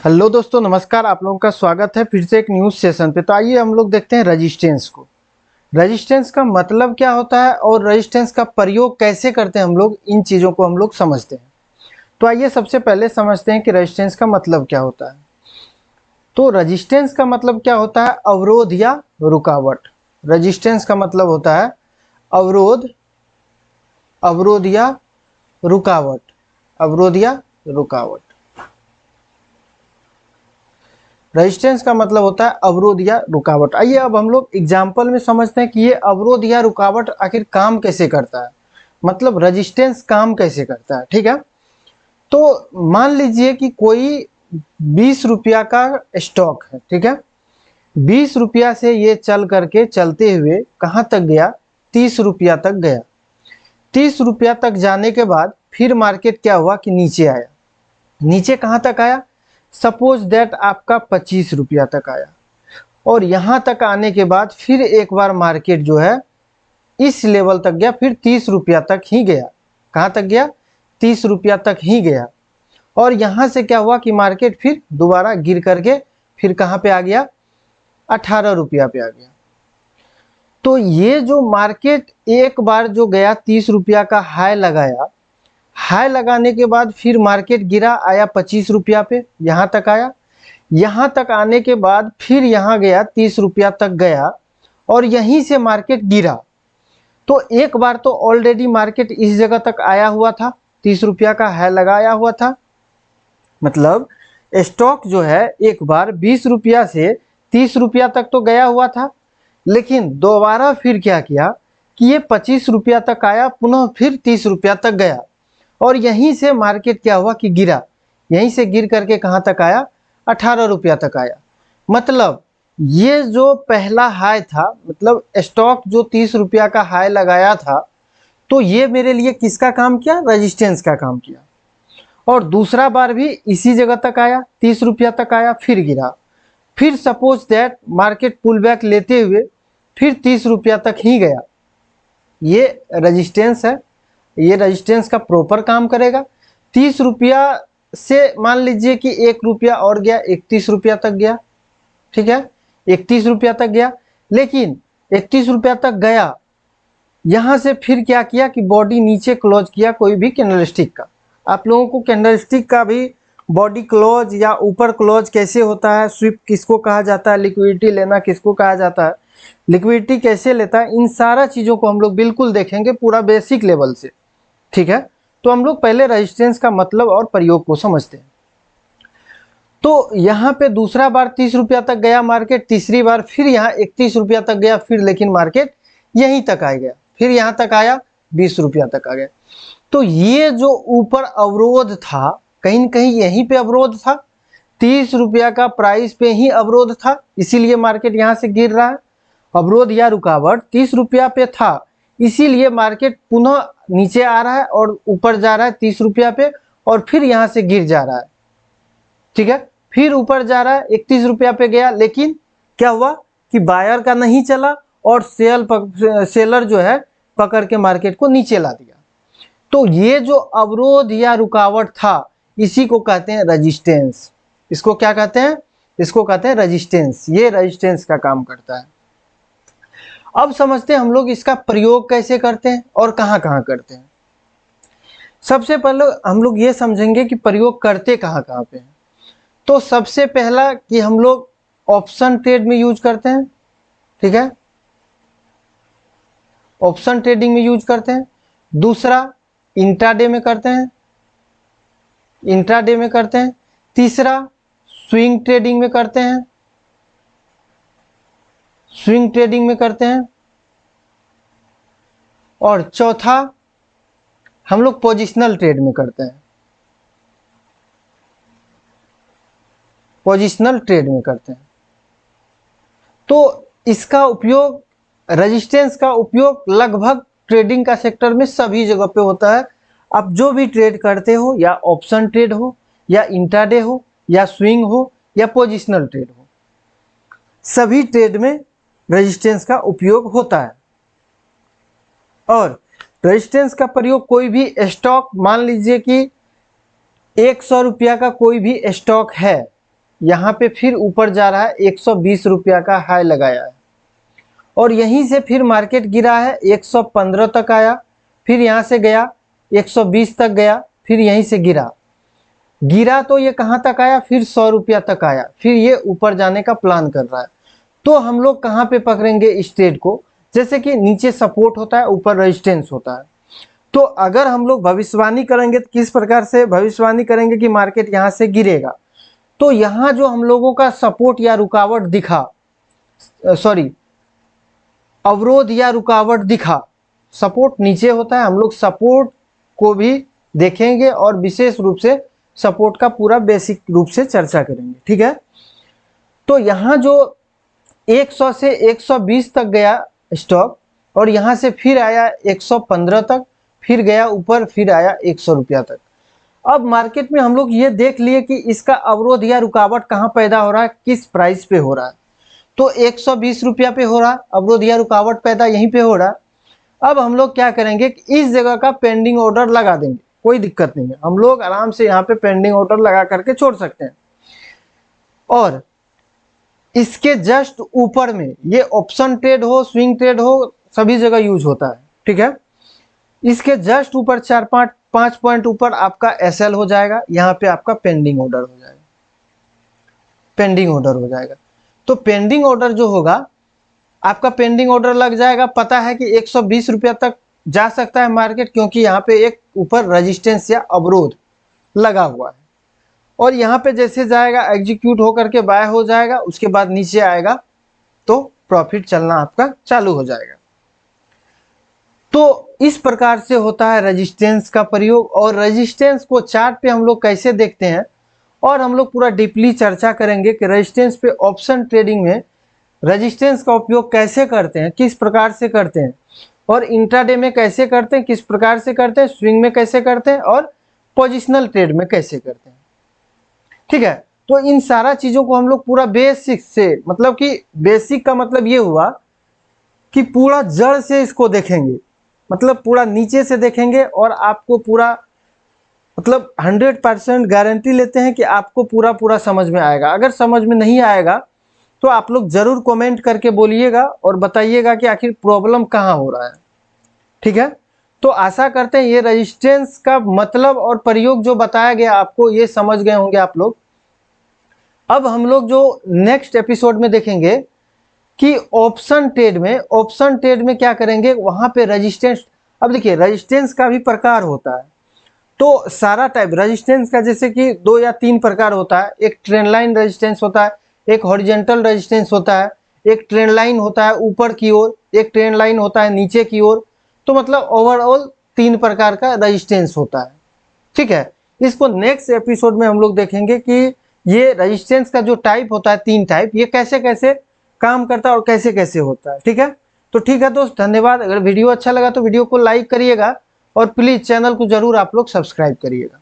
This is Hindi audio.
हेलो दोस्तों, नमस्कार। आप लोगों का स्वागत है फिर से एक न्यूज़ सेशन पे। तो आइए हम लोग देखते हैं रेजिस्टेंस को। रेजिस्टेंस का मतलब क्या होता है और रेजिस्टेंस का प्रयोग कैसे करते हैं हम लोग, इन चीज़ों को हम लोग समझते हैं। तो आइए सबसे पहले समझते हैं कि रेजिस्टेंस का मतलब क्या होता है। तो रेजिस्टेंस का मतलब क्या होता है? अवरोध या रुकावट। रेजिस्टेंस का मतलब होता है अवरोध, अवरोध या रुकावट, अवरोध या रुकावट। रेजिस्टेंस का मतलब होता है अवरोध या रुकावट। आइए अब हम लोग एग्जाम्पल में समझते हैं कि ये अवरोध या रुकावट आखिर काम कैसे करता है, मतलब रेजिस्टेंस काम कैसे करता है। ठीक है, तो मान लीजिए कि कोई 20 रुपया का स्टॉक है। ठीक है, 20 रुपया से ये चल करके चलते हुए कहाँ तक गया? 30 रुपया तक गया। 30 रुपया तक जाने के बाद फिर मार्केट क्या हुआ कि नीचे आया। नीचे कहाँ तक आया? सपोज दैट आपका 25 रुपया तक आया। और यहाँ तक आने के बाद फिर एक बार मार्केट जो है इस लेवल तक गया, फिर 30 रुपया तक ही गया। कहाँ तक गया? 30 रुपया तक ही गया। और यहाँ से क्या हुआ कि मार्केट फिर दोबारा गिर करके फिर कहाँ पे आ गया? 18 रुपया पे आ गया। तो ये जो मार्केट एक बार जो गया 30 रुपया का हाई लगाया, हाई लगाने के बाद फिर मार्केट गिरा, आया 25 रुपया पे, यहाँ तक आया। यहाँ तक आने के बाद फिर यहाँ गया 30 रुपया तक गया और यहीं से मार्केट गिरा। तो एक बार तो ऑलरेडी मार्केट इस जगह तक आया हुआ था, 30 रुपया का हाई लगाया हुआ था। मतलब स्टॉक जो है एक बार 20 रुपया से 30 रुपया तक तो गया हुआ था, लेकिन दोबारा फिर क्या किया कि ये 25 रुपया तक आया, पुनः फिर 30 रुपया तक गया और यहीं से मार्केट क्या हुआ कि गिरा। यहीं से गिर करके कहाँ तक आया? 18 रुपया तक आया। मतलब ये जो पहला हाई था, मतलब स्टॉक जो 30 रुपया का हाई लगाया था, तो ये मेरे लिए किसका काम किया? रेजिस्टेंस का काम किया। और दूसरा बार भी इसी जगह तक आया, 30 रुपया तक आया, फिर गिरा। फिर suppose that market pull back लेते हुए फिर 30 रुपया तक ही गया। ये रेजिस्टेंस है, ये रेजिस्टेंस का प्रॉपर काम करेगा। 30 रुपया से मान लीजिए कि 1 रुपया और गया, 31 रुपया तक गया। ठीक है, 31 रुपया तक गया, लेकिन 31 रुपया तक गया, यहां से फिर क्या किया कि बॉडी नीचे क्लोज किया कोई भी कैंडलस्टिक का। आप लोगों को कैंडलस्टिक का भी बॉडी क्लोज या ऊपर क्लोज कैसे होता है, स्विप किसको कहा जाता है, लिक्विडिटी लेना किसको कहा जाता है, लिक्विडिटी कैसे लेता है, इन सारा चीज़ों को हम लोग बिल्कुल देखेंगे पूरा बेसिक लेवल से। ठीक है, तो हम लोग पहले रेजिस्टेंस का मतलब और प्रयोग को समझते हैं। तो यहाँ पे दूसरा बार 30 रुपया तक गया मार्केट, तीसरी बार फिर यहाँ 31 रुपया तक गया, फिर लेकिन मार्केट यहीं तक आ गया, फिर यहाँ तक आया 20 रुपया तक आ गया। तो ये जो ऊपर अवरोध था, कहीं न कहीं यहीं पे अवरोध था, 30 रुपया का प्राइस पे ही अवरोध था, इसीलिए मार्केट यहाँ से गिर रहा है। अवरोध या रुकावट 30 रुपया पे था, इसीलिए मार्केट पुनः नीचे आ रहा है और ऊपर जा रहा है 30 रुपया पे और फिर यहाँ से गिर जा रहा है। ठीक है, फिर ऊपर जा रहा है, 31 रुपया पे गया, लेकिन क्या हुआ कि बायर का नहीं चला और सेलर जो है पकड़ के मार्केट को नीचे ला दिया। तो ये जो अवरोध या रुकावट था, इसी को कहते हैं रेजिस्टेंस। इसको क्या कहते हैं? इसको कहते हैं रेजिस्टेंस। ये रेजिस्टेंस का काम करता है। अब समझते हैं हम लोग इसका प्रयोग कैसे करते हैं और कहाँ कहाँ करते हैं। सबसे पहले हम लोग ये समझेंगे कि प्रयोग करते कहाँ कहाँ पे हैं। तो सबसे पहला कि हम लोग ऑप्शन ट्रेड में यूज करते हैं। ठीक है, ऑप्शन ट्रेडिंग में यूज करते हैं। दूसरा इंट्राडे में करते हैं, इंट्राडे में करते हैं। तीसरा स्विंग ट्रेडिंग में करते हैं, स्विंग ट्रेडिंग में करते हैं। और चौथा हम लोग पोजिशनल ट्रेड में करते हैं, पोजिशनल ट्रेड में करते हैं। तो इसका उपयोग, रेजिस्टेंस का उपयोग लगभग ट्रेडिंग का सेक्टर में सभी जगह पे होता है। आप जो भी ट्रेड करते हो, या ऑप्शन ट्रेड हो, या इंट्राडे हो, या स्विंग हो, या पोजिशनल ट्रेड हो, सभी ट्रेड में रेजिस्टेंस का उपयोग होता है। और रेजिस्टेंस का प्रयोग कोई भी स्टॉक, मान लीजिए कि 100 रुपया का कोई भी स्टॉक है, यहाँ पे फिर ऊपर जा रहा है, 120 रुपया का हाई लगाया है और यहीं से फिर मार्केट गिरा है, 115 तक आया, फिर यहाँ से गया 120 तक गया, फिर यहीं से गिरा तो ये कहाँ तक आया, फिर 100 रुपया तक आया, फिर ये ऊपर जाने का प्लान कर रहा है। तो हम लोग कहाँ पे पकड़ेंगे इस ट्रेड को, जैसे कि नीचे सपोर्ट होता है, ऊपर रेजिस्टेंस होता है। तो अगर हम लोग भविष्यवाणी करेंगे तो किस प्रकार से भविष्यवाणी करेंगे कि मार्केट यहाँ से गिरेगा, तो यहाँ जो हम लोगों का सपोर्ट या रुकावट दिखा, अवरोध या रुकावट दिखा, सपोर्ट नीचे होता है, हम लोग सपोर्ट को भी देखेंगे और विशेष रूप से सपोर्ट का पूरा बेसिक रूप से चर्चा करेंगे, ठीक है। तो यहाँ जो 100 से 120 तक गया स्टॉक और यहाँ से फिर आया 115 तक, फिर गया ऊपर, फिर आया 100 रुपया तक। अब मार्केट में हम लोग ये देख लिए कि इसका अवरोध या रुकावट कहाँ पैदा हो रहा है, किस प्राइस पे हो रहा है। तो 120 रुपया पे हो रहा है, अवरोध या रुकावट पैदा यहीं पे हो रहा है। अब हम लोग क्या करेंगे कि इस जगह का पेंडिंग ऑर्डर लगा देंगे, कोई दिक्कत नहीं है, हम लोग आराम से यहाँ पे पेंडिंग ऑर्डर लगा करके छोड़ सकते हैं। और इसके जस्ट ऊपर में ये ऑप्शन ट्रेड हो, स्विंग ट्रेड हो, सभी जगह यूज होता है, ठीक है। इसके जस्ट ऊपर 4-5 पॉइंट ऊपर आपका एसएल हो जाएगा, यहाँ पे आपका पेंडिंग ऑर्डर हो जाएगा, पेंडिंग ऑर्डर हो जाएगा। तो पेंडिंग ऑर्डर जो होगा, आपका पेंडिंग ऑर्डर लग जाएगा, पता है कि 120 रुपया तक जा सकता है मार्केट, क्योंकि यहाँ पे एक ऊपर रेजिस्टेंस या अवरोध लगा हुआ है। और यहाँ पे जैसे जाएगा एग्जीक्यूट होकर के बाय हो जाएगा, उसके बाद नीचे आएगा तो प्रॉफिट चलना आपका चालू हो जाएगा। तो इस प्रकार से होता है रेजिस्टेंस का प्रयोग। और रेजिस्टेंस को चार्ट पे हम लोग कैसे देखते हैं, और हम लोग पूरा डीपली चर्चा करेंगे कि रेजिस्टेंस पे ऑप्शन ट्रेडिंग में रेजिस्टेंस का उपयोग कैसे करते हैं, किस प्रकार से करते हैं, और इंट्राडे में कैसे करते हैं, किस प्रकार से करते हैं, स्विंग में कैसे करते हैं, और पोजिशनल ट्रेड में कैसे करते हैं, ठीक है। तो इन सारा चीजों को हम लोग पूरा बेसिक से, मतलब कि बेसिक का मतलब ये हुआ कि पूरा जड़ से इसको देखेंगे, मतलब पूरा नीचे से देखेंगे और आपको पूरा, मतलब 100% गारंटी लेते हैं कि आपको पूरा समझ में आएगा। अगर समझ में नहीं आएगा तो आप लोग जरूर कमेंट करके बोलिएगा और बताइएगा कि आखिर प्रॉब्लम कहाँ हो रहा है, ठीक है। तो आशा करते हैं ये रेजिस्टेंस का मतलब और प्रयोग जो बताया गया आपको ये समझ गए होंगे आप लोग। अब हम लोग जो नेक्स्ट एपिसोड में देखेंगे कि ऑप्शन ट्रेड में क्या करेंगे, वहां पे रेजिस्टेंस। अब देखिए रेजिस्टेंस का भी प्रकार होता है, तो सारा टाइप रेजिस्टेंस का जैसे कि 2 या 3 प्रकार होता है। एक ट्रेंड लाइन रेजिस्टेंस होता है, एक हॉरिजॉन्टल रेजिस्टेंस होता है, एक ट्रेंड लाइन होता है ऊपर की ओर, एक ट्रेंड लाइन होता है नीचे की ओर। तो मतलब ओवरऑल 3 प्रकार का रेजिस्टेंस होता है, ठीक है। इसको नेक्स्ट एपिसोड में हम लोग देखेंगे कि ये रेजिस्टेंस का जो टाइप होता है, 3 टाइप, ये कैसे कैसे काम करता है और कैसे कैसे होता है, ठीक है। तो ठीक है दोस्त, धन्यवाद। अगर वीडियो अच्छा लगा तो वीडियो को लाइक करिएगा और प्लीज चैनल को जरूर आप लोग सब्सक्राइब करिएगा।